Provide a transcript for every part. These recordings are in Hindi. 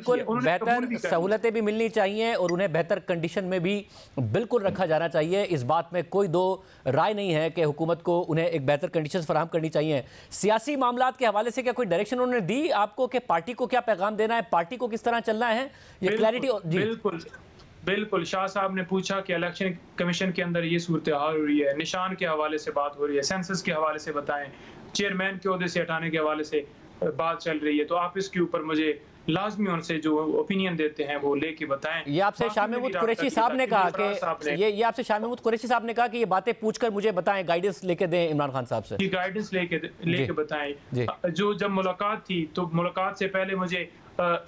बिल्कुल बेहतर सहूलतें भी मिलनी चाहिए और उन्हें बेहतर कंडीशन में भी बिल्कुल रखा जाना चाहिए। इस बात में कोई दो राय नहीं है कि हुकूमत को उन्हें एक बेहतर कंडीशन फराहम करनी चाहिए। सियासी मामलात के हवाले से क्या कोई डायरेक्शन उन्होंने दी आपको कि पार्टी को क्या पैगाम देना है, पार्टी को किस तरह चलना है, ये क्लैरिटी? जी बिल्कुल बिल्कुल, शाह साहब ने पूछा कि इलेक्शन कमीशन के अंदर ये सूरत हाल हो रही है, निशान के हवाले से बात हो रही है, सेंसस के हवाले से बताएं, चेयरमैन के ओहदे से हटाने के हवाले से बात चल रही है, तो आप इसके ऊपर मुझे लाजमी उनसे जो ओपिनियन देते हैं वो लेके बताएं। ये आपसे शाह महमूद कुरैशी साहब ने कहा कि ये आपसे शाह महमूद कुरैशी साहब ने कहा कि ये बातें पूछकर मुझे बताएं, गाइडेंस लेके दें इमरान खान साहब से, गाइडेंस लेके बताएं। जो जब मुलाकात थी तो मुलाकात से पहले मुझे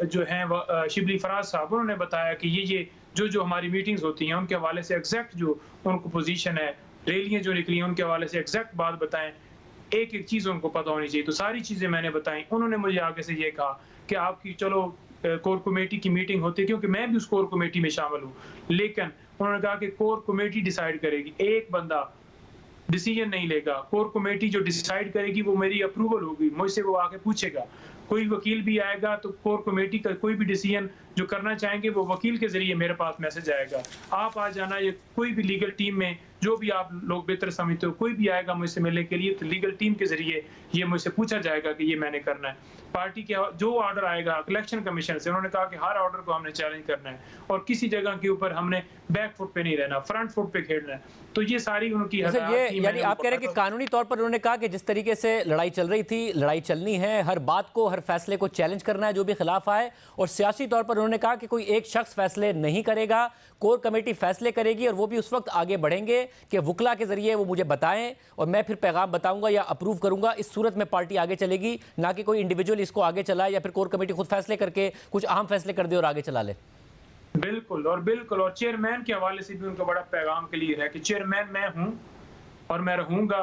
जो हैं शिबली फराज साहब उन्होंने बताया कि ये जो हमारी मीटिंग्स होती हैं उनके हवाले से एग्जैक्ट जो उनको पोजीशन है, रैलियां जो निकली हैं उनके हवाले से एग्जैक्ट बात बताएं, एक एक चीज़ उनको पता होनी चाहिए। तो सारी चीज़ें मैंने बताई। उन्होंने मुझे आगे से ये कहा कि आपकी चलो कोर कमेटी की मीटिंग होती है, क्योंकि मैं भी उस कोर कमेटी में शामिल हूँ, लेकिन उन्होंने कहा कि कोर कमेटी डिसाइड करेगी, एक बंदा डिसीजन नहीं लेगा। कोर कमेटी जो डिसाइड करेगी वो मेरी अप्रूवल होगी, मुझसे वो आके पूछेगा। कोई वकील भी आएगा तो कोर कमेटी का कोई भी डिसीजन जो करना चाहेंगे वो वकील के जरिए मेरे पास मैसेज आएगा। आप आ जाना, या कोई भी लीगल टीम में जो भी आप लोग बेहतर समझते हो, कोई भी आएगा मुझसे मिलने के लिए, तो लीगल टीम के जरिए ये मुझसे पूछा जाएगा कि ये मैंने करना है। पार्टी के जो ऑर्डर आएगा इलेक्शन कमीशन से, उन्होंने कहा कि हर ऑर्डर को हमने चैलेंज करना है और किसी जगह के ऊपर हमने बैक फुट पे नहीं रहना, फ्रंट फुट पे खेलना है। तो ये सारी उनकी यानी आप कह रहे हैं कि कानूनी तौर पर उन्होंने कहा कि जिस तरीके से लड़ाई चल रही थी, लड़ाई चलनी है, हर बात को, हर फैसले को चैलेंज करना है जो भी खिलाफ आए, और सियासी तौर पर उन्होंने कहा कि कोई एक शख्स फैसले नहीं करेगा, कोर कमेटी फैसले करेगी और वो भी उस वक्त आगे बढ़ेंगे कि वकला के जरिए वो मुझे बताएं और मैं फिर पैगाम बताऊंगा या अप्रूव करूंगा। इस सूरत में पार्टी आगे चलेगी, ना कि कोई इंडिविजुअल इसको आगे चलाए या फिर कोर कमेटी खुद फैसले करके कुछ अहम फैसले कर दे और आगे चला ले। बिल्कुल और चेयरमैन के हवाले से भी उनका बड़ा पैगाम क्लियर है कि चेयरमैन मैं हूं और मैं रहूंगा,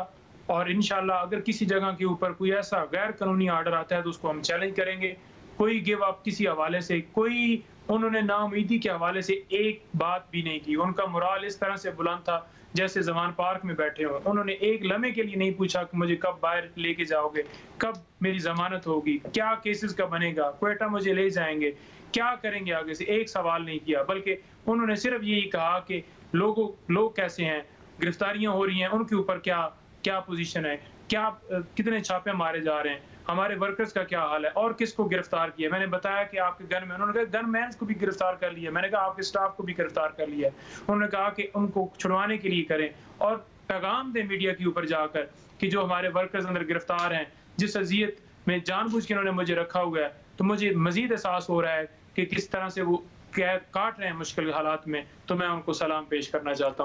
और इंशाल्लाह अगर किसी जगह के ऊपर कोई ऐसा गैर कानूनी ऑर्डर आता है तो उसको हम चैलेंज करेंगे। कोई गिव अप किसी हवाले से, कोई उन्होंने नाउमीदी के हवाले से एक बात भी नहीं की। उनका मोराल इस तरह से बुलंद था जैसे जमान पार्क में बैठे हो। उन्होंने एक लम्हे के लिए नहीं पूछा कि मुझे कब बाहर लेके जाओगे, कब मेरी जमानत होगी, क्या केसेस का बनेगा, क्वेटा मुझे ले जाएंगे, क्या करेंगे आगे से, एक सवाल नहीं किया। बल्कि उन्होंने सिर्फ यही कहा कि लोग कैसे हैं, गिरफ्तारियां हो रही हैं, उनके ऊपर क्या पोजीशन है, कितने छापे मारे जा रहे हैं, हमारे वर्कर्स का क्या हाल है और किसको गिरफ्तार किया। मैंने बताया कि आपके गन में, उन्होंने कहा गन मैन को भी गिरफ्तार कर लिया। मैंने कहा आपके स्टाफ को भी गिरफ्तार कर लिया। उन्होंने कहा कि उनको छुड़वाने के लिए करें और पैगाम दें मीडिया के ऊपर जाकर कि जो हमारे वर्कर्स अंदर गिरफ्तार हैं, जिस अजियत में जानबूझ के उन्होंने मुझे रखा हुआ है, तो मुझे मजीद एहसास हो रहा है कि किस तरह से वो काट रहे हैं मुश्किल हालात में। तो मैं उनको सलाम पेश करना चाहता हूँ।